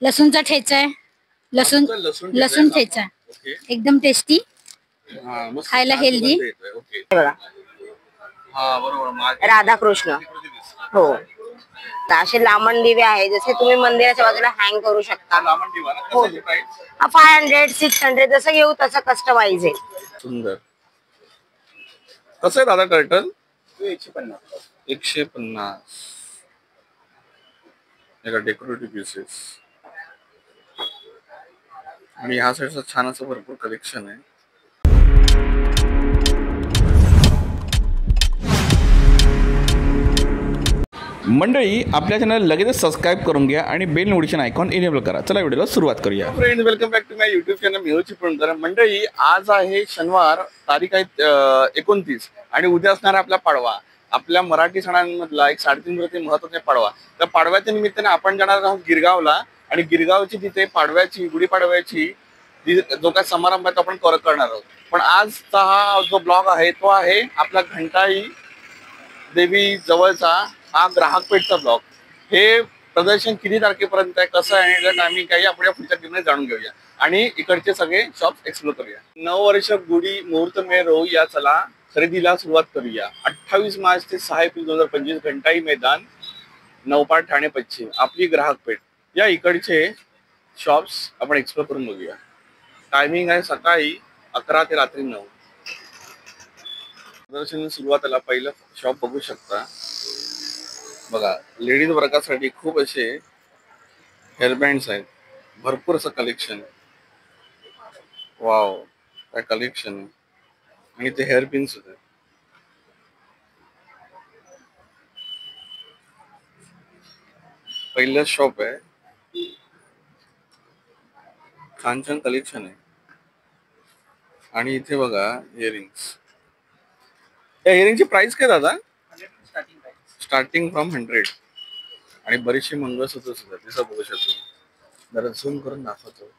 लसूणचा ठेचा आहे, लसूण लसूण ठेचा एकदम टेस्टी, खायला हेल्दी. बघा राधाकृष्ण. हो असे लांबण दिवे आहे, जसे तुम्ही मंदिराच्या बाजूला हँग करू शकता. हो 500 600 जसं घेऊ तसं कस्टमाइज आहे. सुंदर. कसं आहे दादा टर्टल? 150. Decorative pieces. आणि ह्या साईडचं छान असं भरपूर कलेक्शन आहे. मंडळी आपल्या चॅनल लगेच सबस्क्राईब करून घ्या आणि बेल नोटिफिकेशन आयकॉन इनेबल करा. चला व्हिडिओला सुरुवात करूया. Friends welcome back to my YouTube channel मेहुची पुणकर. मंडळी आज आहे शनिवार, तारीख आहे 29 आणि उद्या असणार आपला पाडवा. आपल्या मराठी सणांमधला एक 3.5 महत्त्वाचा पाडवा. तर पाडव्याच्या निमित्ताने आपण जाणार आहोत गिरगावला आणि गिरगावची तिथे पाडव्याची गुढीपाडव्याची जो काय समारंभ आहे तो आपण करणार आहोत. पण आजचा हा जो ब्लॉग आहे तो आहे आपला घंटाई देवी जवळचा हा ग्राहक पेठचा ब्लॉग. हे प्रदर्शन किती तारखेपर्यंत आहे, कसं आहे, टायमिंग काही आपण या पुढच्या टीमने जाणून घेऊया आणि इकडचे सगळे शॉप एक्सप्लोर करूया. 9 वर्ष गुढी मुहूर्त में राहू या, चला खरेदीला सुरुवात करूया. 28 मार्च ते 6 एप्रिल 2025 घंटाई मैदान, नवपाड, ठाणे पश्चिम आपली ग्राहक पेठ. या इकडचे शॉप्स आपण एक्सप्लोर करून बघूया. टायमिंग आहे सकाळी 11 ते रात्री 9. प्रदर्शन सुरुवातीला पहिलं शॉप बघू शकता. बघा लेडीज वर्गासाठी खूप असे हेअरबँड्स आहेत, भरपूर असं कलेक्शन. वाव काय कलेक्शन आहे. आणि ते हेअर पिन्स होते. पहिलं शॉप आहे, छान छान कलेक्शन आहे. आणि इथे बघा इयरिंग्स. या इयरिंगची प्राइस काय दादा? Starting from 100. आणि बरीचशी मंगळसूत्र सुद्धा तिथं बघू शकतो. जरा झूम करून दाखवतो.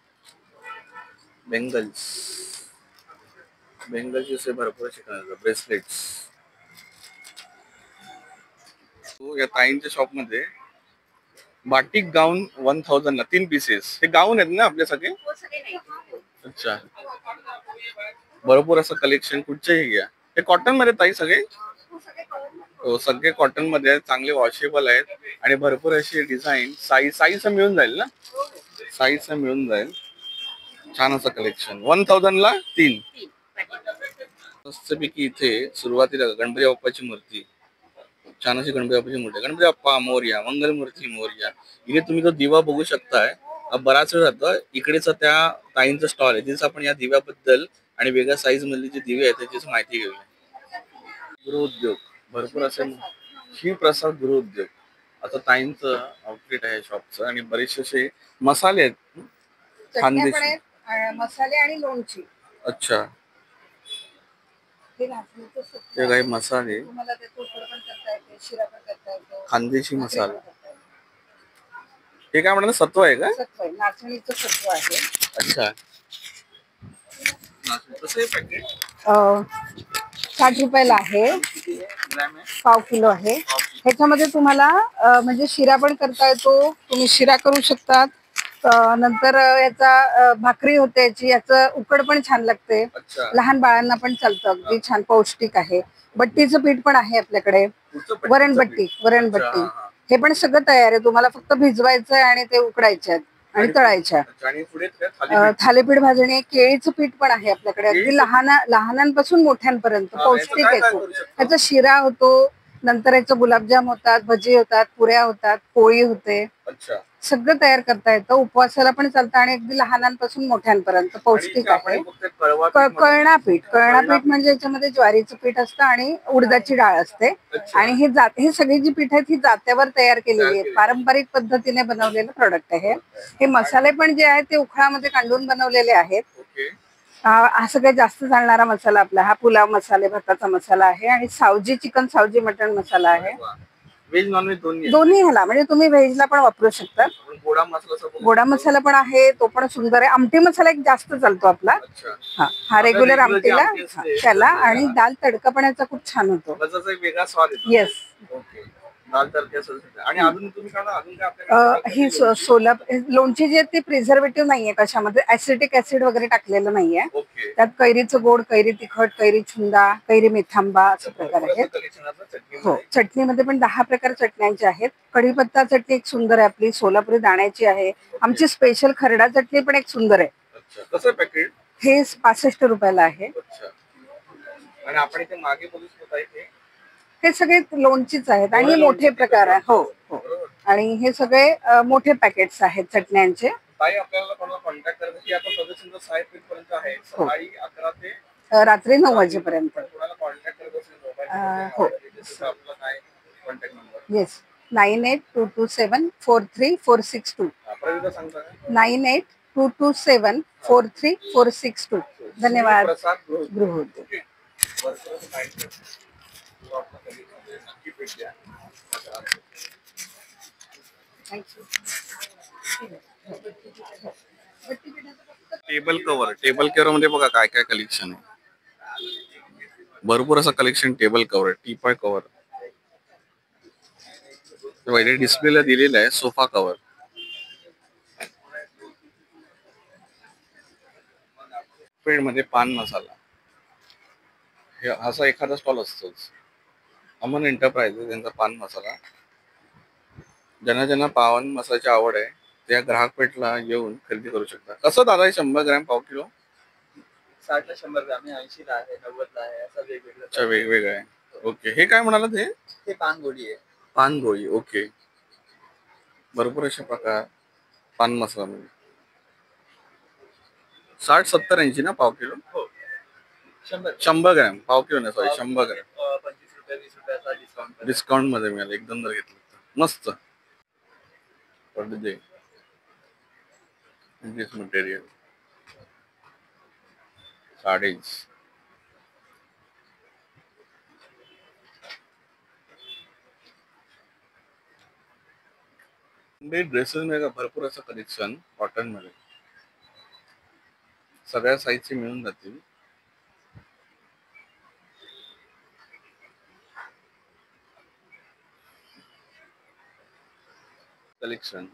बेंगलचे असे भरपूर शिकणार ब्रेसलेट्स. या ताईंच्या शॉप मध्ये बाटिक गाऊन 1000 ला 3 पीसेस. हे गाऊन आहेत ना आपले सगळे? अच्छा, भरपूर असं कलेक्शन. कुठचेही घ्या. हे कॉटन मध्ये ताई सगळे? हो सगळे कॉटन मध्ये आहेत, चांगले वॉशेबल आहेत आणि भरपूर अशी डिझाईन. साईज मिळून जाईल ना? साईज मिळून जाईल. छान असं कलेक्शन. 1000 ला 3. मस्तपैकी इथे सुरुवातीला गणपती बाप्पाची मूर्ती, छान अशी गणपती बाप्पाची मूर्ती. गणपती बाप्पा मोरया, मंगलमूर्ती मोरया. इथे तुम्ही तो दिवा बघू शकताय. बराच वेळ जातं. इकडेच त्या ताईंचं स्टॉल आहे, तिथं आपण या दिव्याबद्दल आणि वेगळ्या साईज मधले जे दिवे आहेत त्याची माहिती घेऊया. गृहोद्योग भरपूर असे. शिवप्रसाद गृहोद्योग आता ताईंचं आउटलेट आहे शॉपचं. आणि बरेचसे असे मसाले आहेत, खानदेशी मसाले आणि लोणची. अच्छा, ते काही मसाले खानदेशी मसाला. हे काय म्हणतात, सत्व आहे का? नाचणीचं सत्व आहे. अच्छा, कसं आहे पॅकेट? 60 रुपयाला आहे. पाव किलो आहे. ह्याच्यामध्ये तुम्हाला म्हणजे शिरा पण करता येतो. तुम्ही शिरा करू शकतात. नंतर याचा भाकरी होते, याचं उकड पण छान लागते. लहान बाळांना पण चालतं, अगदी छान पौष्टिक आहे. बट्टीचं पीठ पण आहे आपल्याकडे. वरणबट्टी हे पण सगळं तयार आहे. तुम्हाला फक्त भिजवायचं आहे आणि ते उकडायचे आहेत आणि तळायच्या. थालीपीठ भाजणी. केळीचं पीठ पण आहे आपल्याकडे, अगदी लहानांपासून मोठ्यांपर्यंत पौष्टिक आहे. ह्याचा शिरा होतो, नंतर याचं गुलाबजाम होतात, भजी होतात, पुऱ्या होतात, पोळी होते. सगळं तयार करता येतं. उपवासाला पण चालतं आणि अगदी लहानांपासून मोठ्यांपर्यंत पौष्टिक आहे. कळणा पीठ म्हणजे याच्यामध्ये ज्वारीचं पीठ असतं आणि उडदाची डाळ असते. आणि हे सगळी जी पीठ आहेत ही जात्यावर तयार केलेली आहे. पारंपरिक पद्धतीने बनवलेलं प्रोडक्ट आहे हे. मसाले पण जे आहेत ते उखळामध्ये काढून बनवलेले आहेत. हा सगळ्यात जास्त चालणारा मसाला आपला हा पुलाव मसाले भाताचा मसाला आहे. आणि सावजी चिकन, सावजी मटण मसाला आहे. व्हेज नॉन व्हेज दोन्ही ह्याला, म्हणजे तुम्ही व्हेजला पण वापरू शकता. गोडा मसाला पण आहे, तो पण सुंदर आहे. आमटी मसाला एक जास्त चालतो आपला. हा रेग्युलर आमटीला त्याला. आणि दाल तडका पण याचा खूप छान होतो. येस. दाल तडका असं आणि अजून तुम्ही काय अजून काय आपल्याकडे ही सोलापूर लोणची जे ते प्रिझर्वेटिव्ह नाहीये कशामध्ये, ऍसिटिक ऍसिड वगैरे टाकलेलं नाहीये. ओके त्यात कैरीचं गोड, कैरी तिखट, कैरी छुंदा, कैरी मेथांबा असे प्रकार आहेत. हो, चटणीमध्ये पण 10 प्रकार चटण्यांचे आहेत. कढीपत्ता चटणी एक सुंदर आहे आपली, सोलापुरी दाण्याची आहे. आमची स्पेशल खरडा चटणी पण एक सुंदर आहे. अच्छा, कसं पॅकेट? हे 65 रुपयाला आहे. अच्छा, आणि आपण इथे मागे बोलू शकतो इथे हे सगळे लोणचीच आहेत आणि मोठे प्रकार आहे. हो हो, आणि हे सगळे मोठे पॅकेट्स आहेत चटण्यांचे. ताई आपल्याला कोणाला कॉन्टॅक्ट करायचं की आता सदस्यांचं साहित्य पर्यंत आहे, सकाळी 11 ते रात्री 9 वाजेपर्यंत. कोणाला कॉन्टॅक्ट करायचं असेल मोबाईल हो, आपला काय कॉन्टॅक्ट नंबर? येस, 9822743462. परत सांगता का? 9822743462. धन्यवाद. प्रसाद गृहोद्योग. नक्की भेट द्या. टेबल कव्हर मध्ये बघा काय काय कलेक्शन आहे. भरपूर असं collection table cover, teapoy cover, इथे डिस्प्लेला दिलेला आहे. सोफा कव्हर, पेड मध्ये पान मसाला, हे असा एखादा स्टॉल असतोच. अमन एंटरप्राइजेस यांचा पान मसाला. ज्यांना ज्यांना पावन मसाल्याची आवड आहे त्या ग्राहक पेठला येऊन खरेदी करू शकता. कसं दादा 100 ग्रॅम पाव किलो? 60 ला 100 ग्राम आहे, 80 ला आहे, 90 ला आहे, असं वेगवेगळं. अच्छा, वेगवेगळं आहे. ओके, हे काय म्हणाला ते? ते पानगोळी आहे. पानगोळी, ओके. भरपूर अशा प्रकार पान मसाला मध्ये 60, 70, 80 ना पाव किलो? हो, 100 ग्रॅम पाव किलो नाही, सॉरी 100 ग्रॅम. 25 रुपये 20 रुपयाचा डिस्काउंट मध्ये मिळालं, एकदम जर घेतलं मस्त. पडदे, मटेरियल, साडीज, ड्रेसेस मध्ये भरपूर असं कलेक्शन कॉटन मध्ये सगळ्या साईजचे मिळून जातील. कलेक्शन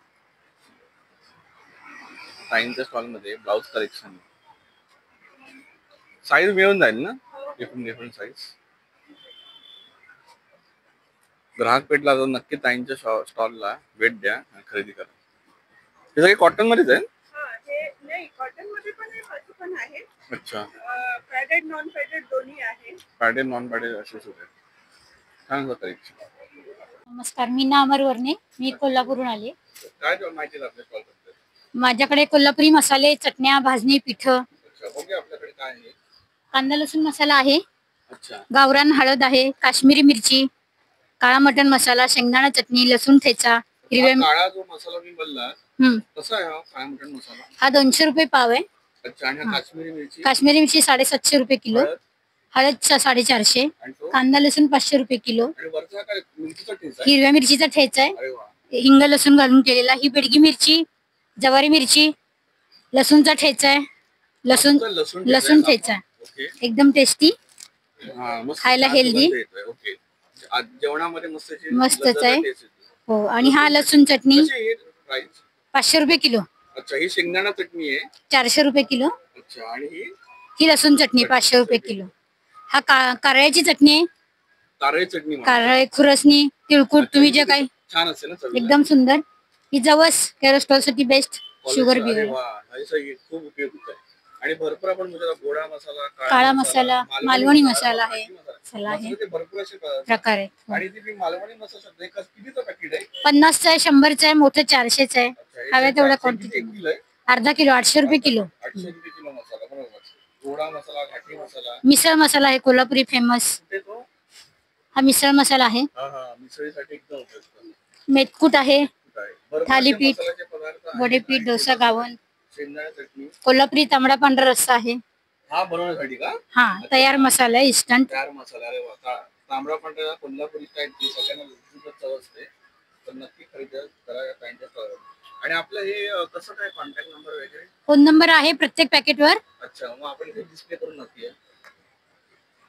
ताईंच्या स्टॉल मध्ये ब्लाउज कलेक्शन, साईज मिळून जाईल ना, डिफरंट साईज. ग्राहक पेठला जाऊन नक्की ताईंच्या स्टॉलला भेट द्या आणि खरेदी करा. हे सगळे कॉटन मध्येच आहे? नाही, कॉटन मध्ये पण आहे, बाजू पण आहे. अच्छा, पॅडेड नॉन पॅडेड दोन्ही आहे. पॅडेड नॉन पॅडेड असे सुद्धा छान कलेक्शन. नमस्कार, मी नामर वर्णे, मी कोल्हापूरहून आले. काय माहिती आपल्या स्टॉल बद्दल? माझ्याकडे कोल्हापुरी मसाले, चटण्या, भाजणी, पीठ, आपल्याकडे काय आहे? कांदा लसूण मसाला आहे, अच्छा, गावरान हळद आहे, काश्मीरी मिरची, काळा मटण मसाला, शेंगदाणा चटणी, लसूण ठेचा, हिरव्या काळा जो मसाला मी बोलला कसा आहे हा काळा मटण मसाला? हा 200 रुपये पाव आहे. अच्छा, आणि काश्मीरी मिरची? काश्मीरी मिरची 750 रुपये किलो, हळद 450, कांदा लसूण 500 रुपये किलो, आणि वरचा काय मिरचीचा ठेचा आहे? हिरव्या मिरचीचा ठेचा आहे, अरे वा, हिंग लसूण घालून केलेला. ही बेडगी मिरची, जवारी मिरची, लसूणचा ठेचा आहे, लसूण ठेचा, ओके, एकदम टेस्टी, मस्त, खायला हेल्दी, ओके. जेवणामध्ये मस्तच आहे. हो, आणि हा लसूण चटणी प्राइस 500 रुपये किलो. अच्छा, ही शेंगदाणा चटणी आहे 400 रुपये किलो. अच्छा, आणि ही लसूण चटणी 500 रुपये किलो. हा कारळ्याची चटणी आहे, कारळे चटणी कारळे, खुरसणी, तिळकुट, तुम्ही जे काही छान असते ना, एकदम सुंदर. ही जवस कॅरेस्ट्रॉल साठी बेस्ट, शुगर बी खूप उपयुक्त आहे. आणि भरपूर आपण गोडा मसाला, काळा मसाला, मालवणी मसाला आहे, भरपूर असे प्रकार आहे. आणि ती मालवणी मसाला कितीचं पॅकेट आहे? 50चा आहे, 100चा आहे, मोठं 400चा आहे. हव्या तेवढ्या क्वांटिटी. अर्धा किलो 800 रुपये किलो. 800 रुपये किलो मसाला, बरोबर. गोडा मसाला, घाटी मसाला, मिसळ मसाला आहे कोल्हापुरी फेमस. हा मिसळ मसाला आहे. मिसळीसाठी एकदम उपयुक्त. मेथकूट आहे, थालीपीठ, वडेपीठ, डोसा, गावण, शेंगदाणा चटणी, कोल्हापुरी तांबडा पांढरा रस्सा आहे. हा बनवण्यासाठी का? हा, तयार मसाला आहे, इन्स्टंट तयार मसाला. अरे वा, तांबडा पांढरा कोल्हापुरी स्टाईल सगळ्यांना खूपच चव असते, तर नक्की खरेदी करा ताईंच्या स्टॉलवर. आणि आपलं हे कसं काय कॉन्टॅक्ट नंबर वगैरे? फोन नंबर आहे प्रत्येक पॅकेटवर. अच्छा, मग आपण इथे डिस्प्ले करून नक्की आहे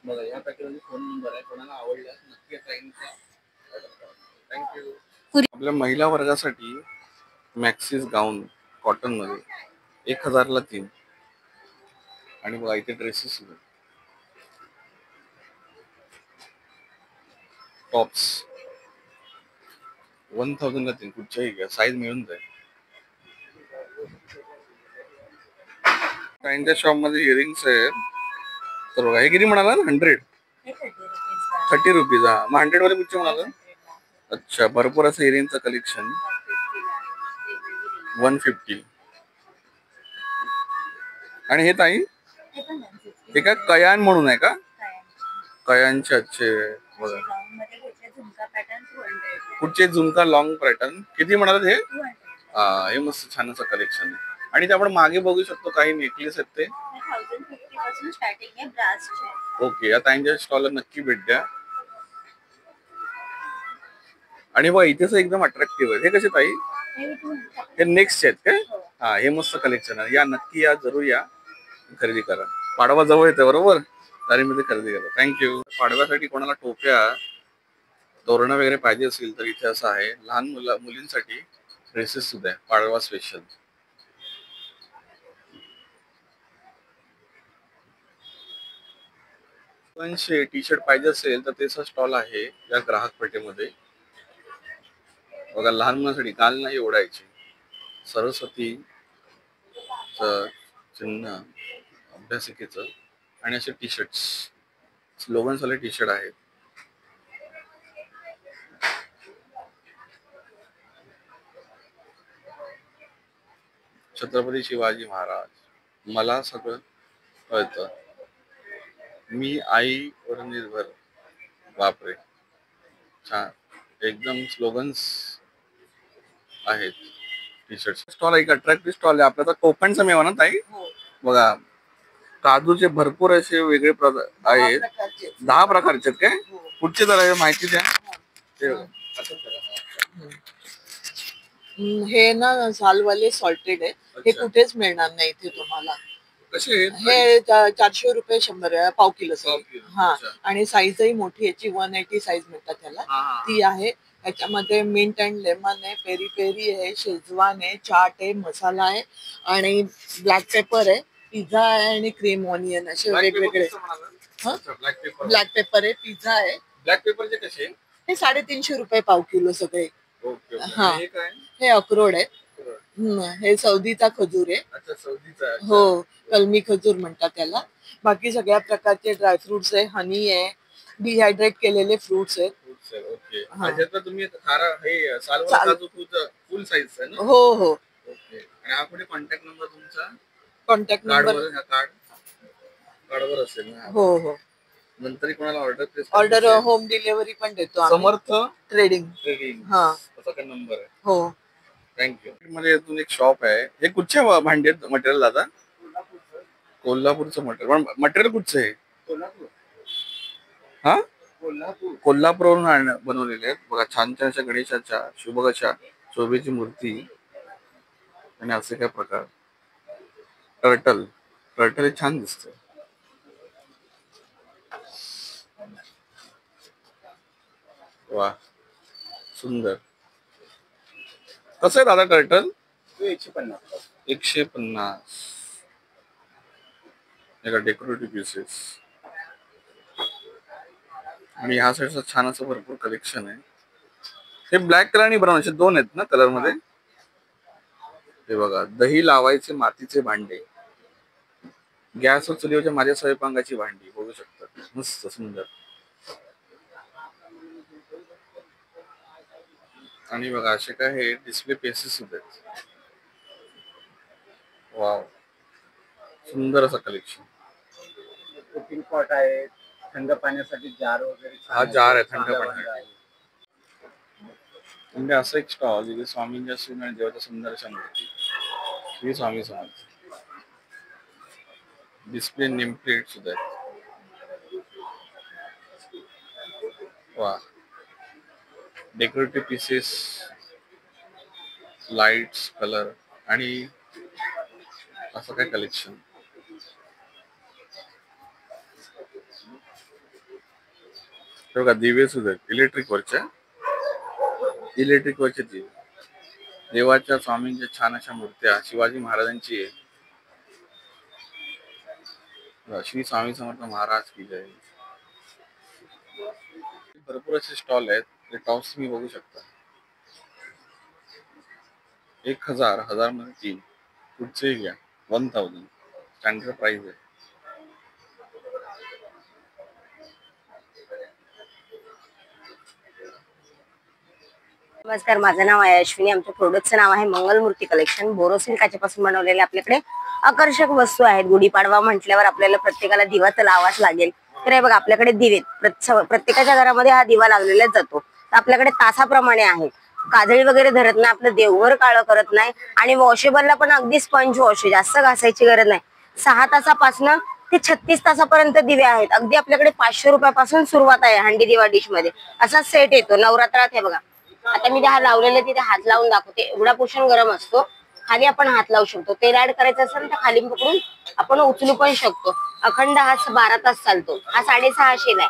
बघा. या पॅकेटमध्ये फोन नंबर आहे, कोणाला आवडल्यास नक्की ताईंचा ऑर्डर करा. थँक्यू. आपल्या महिला वर्गासाठी मॅक्सिस गाऊन कॉटन मध्ये 1000ला 3. आणि बघा इथे ड्रेसेस टॉप्स 1000ला 3. कुठच्याही घ्या, साईज मिळून जाईल. ताईंच्या शॉप मध्ये इयरिंग्स आहेत. तर बघा हे किती म्हणाला? 100. 30 रुपीज. हा मग 100 मध्ये कुठचे म्हणाला? अच्छा, भरपूर असं इयरिंगचं कलेक्शन. 150. आणि हे ताई हे काय कयान म्हणून आहे का? कयांचे अच्छे बघा. कुठचे झुमका लॉंग पॅटर्न किती म्हणाल हे? हा हे मस्त छान असं कलेक्शन आहे. आणि ते आपण मागे बघू शकतो काही नेकलेस आहेत ते 1050 पासून स्टार्टिंग आहे ब्रासचे. ओके. आता यांच्या स्टॉलला नक्की भेट द्या. आणि बघा इथेच एकदम अट्रॅक्टिव्ह आहे. हे कसे ताई? हे नेक्स्ट आहेत काय? हा हे मस्त कलेक्शन आहे. या नक्की या, जरूर या, खरेदी करा. पाडवा जवळ येते बरोबर, मध्ये खरेदी करा. थँक्यू. पाडव्यासाठी कोणाला टोप्या तोरणं वगैरे पाहिजे असेल तर इथे असं आहे. लहान मुलींसाठी ड्रेसेस सुद्धा आहे पाडवा स्पेशल. टी शर्ट पाहिजे असेल तर त्याचा स्टॉल आहे या ग्राहक पेठेमध्ये. बघा लहान मुलांसाठी काल नाही ओढायची सरस्वती चिन्ह अभ्यासिकेचं आणि असे टी शर्ट्स स्लोगन्स वाले टी शर्ट आहेत. छत्रपती शिवाजी महाराज मला सगळं कळतं, मी आईवर निर्भर. बापरे छान एकदम स्लोगन्स आहेत टी शर्ट. स्टॉल एक अट्रॅक्टिव्ह स्टॉल आहे आपला. तर कोकणचा मेवा ना ताई? बघा काजूचे भरपूर असे वेगळे आहेत. 10 प्रकारचे काय? कुठचे जरा माहिती द्या. हे ना सालवाले सॉल्टेड आहे. हे कुठेच मिळणार नाही इथे तुम्हाला. कसे हे 400 रुपये 100 पाव किलो. हा आणि साईजही मोठी याची 180 साईज मिळतात त्याला. ती आहे. त्याच्यामध्ये मिंट अँड लेमन आहे, पेरी पेरी आहे, शेजवान आहे, चाट आहे, मसाला आहे आणि ब्लॅक पेपर आहे, पिझ्झा आहे आणि क्रीम ऑनियन असे वेगवेगळे. ब्लॅक पेपर आहे, पिझ्झा आहे. ब्लॅक पेपरचे कसे? हे 350 रुपये पाव किलो सगळे. हा हे अक्रोड आहे. हे सौदीचा खजूर आहे. अच्छा सौदीचा. हो कलमी खजूर म्हणतात त्याला. बाकी सगळ्या प्रकारचे ड्रायफ्रुट्स आहे, हनी आहे, डिहायड्रेट केलेले फ्रुट्स आहेत. ओके. ह्याच्यात तुम्ही खारा हे सालवाला काजू फुल साईज आहे ना? हो हो. ओके. आणि हा कुठे कॉन्टॅक्ट नंबर तुमचा? कॉन्टॅक्ट नंबर कार्डवर असेल ना? हो हो. नंतर कोणाला ऑर्डर होम डिलिव्हरी पण देतो आम्ही. समर्थ ट्रेडिंग. हा त्याचा नंबर आहे. हो. थँक्यू. मध्ये अजून एक शॉप आहे. हे कुठच्या भांडी मटेरियल दादा? कोल्हापूरचं मटेरियल. मटेरियल कुठचं आहे? हा कोल्हापूरवरून बनवलेले आहेत. बघा छान छान अशा गणेशाच्या शुभ अशा शोभेची मूर्ती आणि असे काय प्रकार. टर्टल हे छान दिसतंय. वा सुंदर. कसं आहे दादा टर्टल? 150. Decorative pieces. आणि ह्या साईडचं छान असं भरपूर कलेक्शन आहे. हे ब्लॅक कलर आणि ब्राऊन असे 2 आहेत ना कलर मध्ये. हे बघा दही लावायचे मातीचे भांडे, गॅस व चुलीवरच्या माझ्या स्वयंपाकाची भांडी बघू शकता. मस्त सुंदर. आणि बघा असे काय हे डिस्प्ले पीसेस सुद्धा आहेत. वाव सुंदर असं कलेक्शन. कुकिंग पॉट आहे, थंड पाण्यासाठी जार वगैरे. हा जार आहे थंड पाण्यासाठी. म्हणजे असं एक स्टॉल जिथे स्वामींच्या सून आणि देवाच्या सुंदर अशा मूर्ती. Shri Swami Samarth. Display name plate सुद्धा आहेत. वा डेकोरेटिव्ह पीसेस, लाईट्स, कलर आणि असं काय कलेक्शन. बघा दिवे सुद्धा आहेत इलेक्ट्रिक वरच्या. इलेक्ट्रिक वरचे दिवे, देवाच्या स्वामींच्या छान अशा मूर्त्या, शिवाजी महाराजांची आहे. श्री स्वामी समर्थ महाराज की जय. भरपूर असे स्टॉल आहेत. ते टॉप्स मी बघू शकता. 1000 मध्ये 3. पुढचे घ्या 1000 स्टँडर्ड प्राइस आहे. नमस्कार, माझं नाव आहे अश्विनी. आमच्या प्रोडक्टचं नाव आहे मंगलमूर्ती कलेक्शन. बोरोसिल काचेपासून बनवलेले आपल्याकडे आकर्षक वस्तू आहेत. गुढीपाडवा म्हटल्यावर आपल्याला प्रत्येकाला दिवा तर लावाच लागेल. तर हे बघा, आपल्याकडे दिवे प्रत्येकाच्या घरामध्ये हा दिवा लागलेलाच जातो. तर आपल्याकडे तासाप्रमाणे आहेत. काजळी वगैरे धरत नाही, आपलं देवघर काळं करत नाही आणि वॉशेबलला पण अगदी स्पंज वॉश, जास्त घासायची गरज नाही. 6 तासापासून ते 36 तासापर्यंत दिवे आहेत. अगदी आपल्याकडे 500 रुपयापासून सुरुवात आहे. हंडी दिवा डिश मध्ये असा सेट येतो नवरात्रात. हे बघा, आता मी हा लावलेला तिथे हात लावून दाखवते. एवढा पोषण गरम असतो. खाली आपण हात लावू शकतो. तेल ऍड करायचं असेल तर खाली पकडून आपण उचलू पण शकतो. अखंड हा 12 तास चालतो. हा 650 आहे.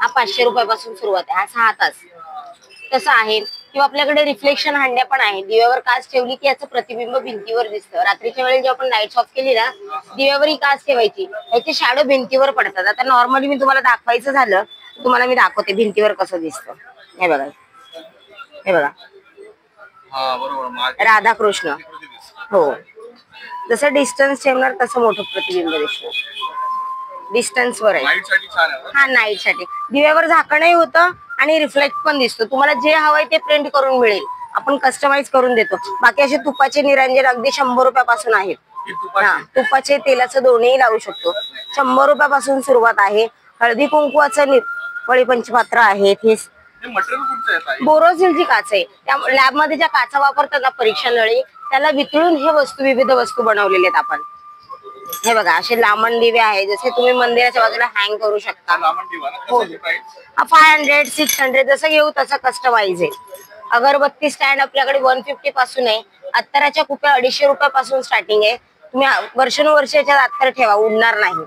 हा 500 रुपयापासून सुरुवात आहे. हा 6 तास तसं आहे. किंवा आपल्याकडे रिफ्लेक्शन हंड्या पण आहे. दिव्यावर काच ठेवली की याचं प्रतिबिंब भिंतीवर दिसतं. रात्रीच्या वेळेला जेव्हा आपण लाईट्स ऑफ केली ना, दिव्यावर ही काच ठेवायची, याचे शॅडो भिंतीवर पडतात. आता नॉर्मली मी तुम्हाला दाखवायचं झालं, तुम्हाला मी दाखवते भिंतीवर कसं दिसतं. हे बघा, हे बघा, राधाकृष्ण. हो, जसं डिस्टन्स ठेवणार तसं मोठं प्रतिबिंब दिसतं. डिस्टन्स वर आहे. हा, नाईट साठी. दिव्यावर झाकणही होतं आणि रिफ्लेक्ट पण दिसतो. तुम्हाला जे हवंय ते प्रिंट करून मिळेल. आपण कस्टमाइज करून देतो. बाकी असे तुपाचे निरंजन अगदी 100 रुपयापासून आहेत. हा, तुपाचे तेलाचं दोन्ही लावू शकतो. 100 रुपयापासून सुरुवात आहे. हळदी कुंकवाचं बळी पंचपात्र आहेत. हे बोरोसिलची काच आहे. त्या लॅबमध्ये ज्या काचा वापरतात ना परीक्षा नळी, त्याला वितळून हे वस्तू, विविध वस्तू बनवलेले आहेत आपण. हे बघा, असे लांबण दिवे आहे. जसे तुम्ही मंदिराच्या बाजूला हँग करू शकता. हो, 500, 600 जसं घेऊ तसं कस्टमाइज आहे. अगरबत्ती स्टँड आपल्याकडे 150 पासून आहे. अत्तराच्या कुप्या 250 रुपयापासून स्टार्टिंग आहे. तुम्ही वर्षानुवर्षाच्या अत्तर ठेवा, उडणार नाही.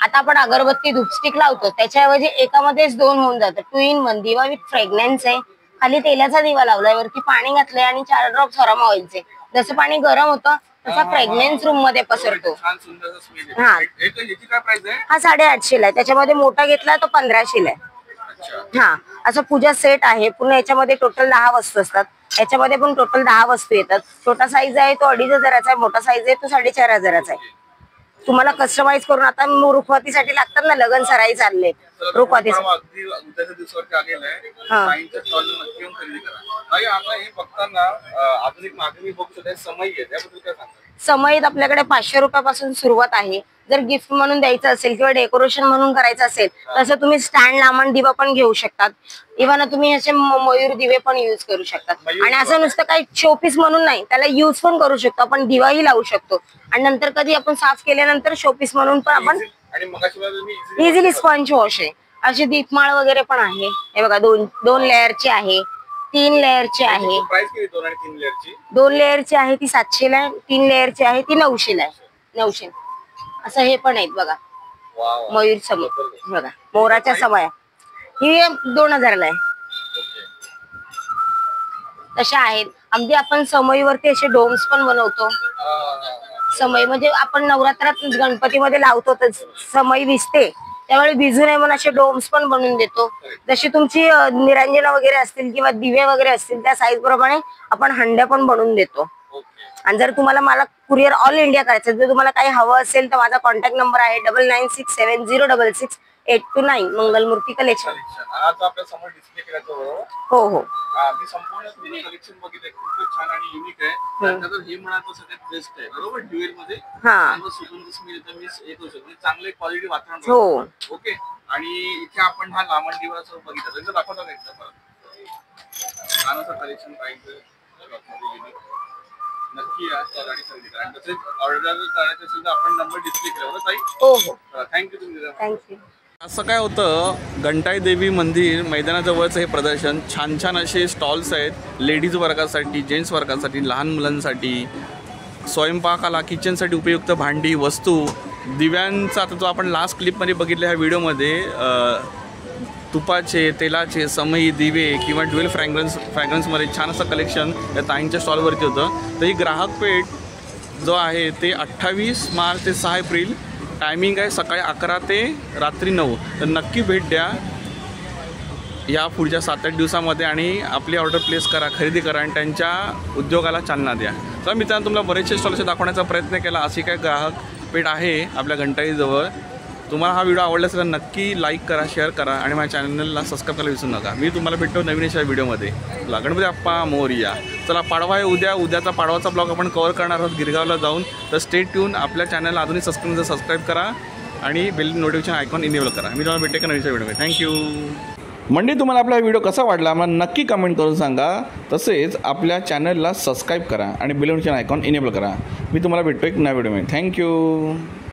आता आपण अगरबत्ती धूपस्टिक लावतो, त्याच्याऐवजी एकामध्येच 2 होऊन जातं. 2 in 1 दिवा विथ फ्रेग्रन्स आहे. खाली तेलाचा दिवा लावलाय, वरती पाणी घातलंय आणि 4 ड्रॉप्स अरोमा ऑइलचे. जसं पाणी गरम होतं तसा फ्रेग्रन्स रूम मध्ये पसरतो. हा, हा 850 ला आहे. त्याच्यामध्ये मोठा घेतला तो 1500 ला आहे. हा, असं पूजा सेट आहे. पुन्हा याच्यामध्ये टोटल 10 वस्तू असतात. याच्यामध्ये पण टोटल 10 वस्तू येतात. छोटा साईज आहे तो 2500चा आहे. मोठा साईज आहे तो 4500चा आहे. तुम्हाला कस्टमाइज करून, आता रुखवतीसाठी लागतात ना, लग्न सराई चालले रुखवतीसाठी. समईत आपल्याकडे 500 रुपयापासून सुरुवात आहे. जर गिफ्ट म्हणून द्यायचं असेल किंवा डेकोरेशन म्हणून करायचं असेल तसं तुम्ही स्टँड लांबण दिवा पण घेऊ शकतात. इव्हन तुम्ही असे मयूर दिवे पण युज करू शकतात. आणि असं नुसतं काही शोपीस म्हणून नाही, त्याला युज पण करू शकतो आपण. दिवाही लावू शकतो आणि नंतर कधी आपण साफ केल्यानंतर शोपीस म्हणून पण आपण इझिली स्पंज वॉश आहे. अशी दीपमाळ वगैरे पण आहे. हे बघा, 2 लेअरची आहे, 3 लेअरची आहे. 2 लेअरची आहे ती 700 ला आहे. 3 लेअरची आहे ती 900 ला आहे. 900 असं हे पण आहेत बघा. मयूर समोर बघा, मोराच्या समया ही 2000 ला आहे. तशा आहेत. अगदी आपण समईवरती असे डोम्स पण बनवतो. समई म्हणजे आपण नवरात्रात गणपतीमध्ये लावतो, तर समई भिजते त्यावेळी भिजू नये म्हणून असे डोम्स पण बनवून देतो. जशी तुमची निरंजन वगैरे असतील किंवा दिवे वगैरे असतील त्या साईज प्रमाणे आपण हंड्या पण बनवून देतो. आणि जर तुम्हाला मला कुरिअर ऑल इंडिया करायचं, जर तुम्हाला काही हवं असेल तर माझा कॉन्टॅक्ट नंबर आहे 9967066829 मंगलमूर्ती कलेक्शन. हो हो, मी संपूर्ण कलेक्शन बघितलं, खूपच छान आणि युनिक आहे. त्यानंतर हे म्हणाल सगळ्यात बेस्ट आहे, बरोबर. ड्युएल मध्ये चांगले क्वालिटी वातावरण. हो, ओके. आणि इथे आपण हा लांबण दिवाचा बघितलं, त्यांचं दाखवता का एकदा? छान असं कलेक्शन पाहिजे, नक्की या आणि खरेदी करा. आणि तसेच ऑर्डर करायचं असेल तर आपण नंबर डिस्प्ले केला ताई. हो हो, थँक्यू तुम्ही. थँक्यू. असं काय होतं, घंटाई देवी मंदिर मैदानाजवळचं हे प्रदर्शन. छान छान असे स्टॉल्स आहेत, लेडीज वर्गासाठी, जेंट्स वर्गासाठी, लहान मुलांसाठी, स्वयंपाकाला किचनसाठी उपयुक्त भांडी, वस्तू, दिव्यांचा. आता जो आपण लास्ट क्लिपमध्ये बघितलं ह्या व्हिडिओमध्ये, तुपाचे, तेलाचे, समई, दिवे किंवा ड्युएल फ्रॅग्रन्समध्ये छान असं कलेक्शन या ताईंच्या स्टॉलवरती होतं. तर ही ग्राहक पेठ जो आहे ते 28 मार्च ते 6 एप्रिल, टायमिंग आहे सकाळी 11 ते रात्री 9. तर नक्की भेट द्या या पुढच्या 7-8 दिवसामध्ये आणि आपली ऑर्डर प्लेस करा, खरेदी करा आणि त्यांच्या उद्योगाला चालना द्या. तर मित्रांनो, तुम्हाला बरेचसे स्टॉल्स दाखवण्याचा प्रयत्न केला. अशी काय ग्राहक पेठ आहे आपल्या घंटाईजवळ. तुम्हाला हा व्हिडिओ आवडला असेल तर नक्की लाईक करा, शेअर करा आणि माझ्या चॅनलला सबस्क्राईब करायला विसरू नका. मी तुम्हाला भेटतो नवीन अशा व्हिडिओमध्ये. गणपती बाप्पा मोरया. चला, पाडवा आहे उद्याचा पाडवाचा ब्लॉग आपण कव्हर करणार आहोत गिरगावला जाऊन. तर स्टे ट्यून. आपल्या चॅनलला अजूनही सबस्क्राईब करा आणि बेल नोटिफिकेशन आयकॉन इनेबल करा. मी तुम्हाला भेटेन नवीन व्हिडिओमध्ये. थँक्यू. मंडळी, तुम्हाला आपला व्हिडिओ कसा वाटला मला नक्की कमेंट करून सांगा. तसेच आपल्या चॅनलला सबस्क्राईब करा आणि बेल नोटिफिकेशन आयकॉन इनेबल करा. मी तुम्हाला भेटतो एक नव्या व्हिडिओमध्ये. थँक्यू.